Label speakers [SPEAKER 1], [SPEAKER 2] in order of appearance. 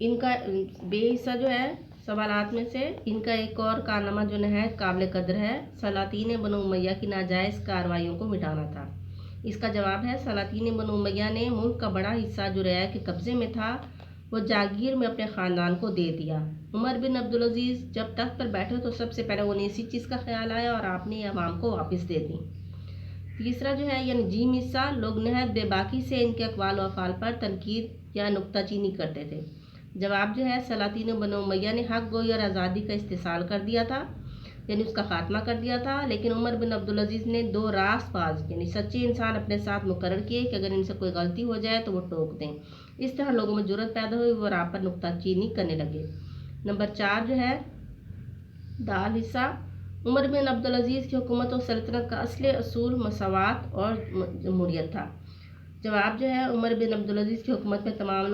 [SPEAKER 1] इनका बेहिस्सा जो है सवालात में से इनका एक और कारनामा जो नहायत काबिल कदर है, सलातीन बनु उमैया की नाजायज़ कार्रवाइयों को मिटाना था। इसका जवाब है, सलातीन बनु उमैया ने मुल्क का बड़ा हिस्सा जो रया के कब्ज़े में था वो जागीर में अपने ख़ानदान को दे दिया। उमर बिन अब्दुल अज़ीज़ जब तख्त पर बैठे तो सबसे पहले उन्हें इसी चीज़ का ख्याल आया और आपने अवाम को वापस दे दी। तीसरा जो है यानी जीम हिस्सा, लोग नहायत बेबाकी से इनके अक़वाल व अफ़आल पर तनकीद या नुक्ताचीनी करते थे। जवाब जो है, सलातीन बनु उमैया ने हक़ गोई और आज़ादी का इस्तेसाल कर दिया था, यानी उसका ख़ात्मा कर दिया था। लेकिन उमर बिन अब्दुल अज़ीज़ ने दो रास्तबाज यानी सच्चे इंसान अपने साथ मुकर्रर किए कि अगर इनसे कोई गलती हो जाए तो वो टोक दें। इस तरह लोगों में जुर्रत पैदा हुई, वो आप पर नुक्ताचीनी करने लगे। नंबर 4 जो है दाल हिस्सा, उमर बिन अब्दुल अज़ीज़ की हुकूमत और सल्तनत का असली असूल मसावात और जमहूरियत था। जवाब जो है, उमर बिन अब्दुल अज़ीज़ की हुकूमत में तमाम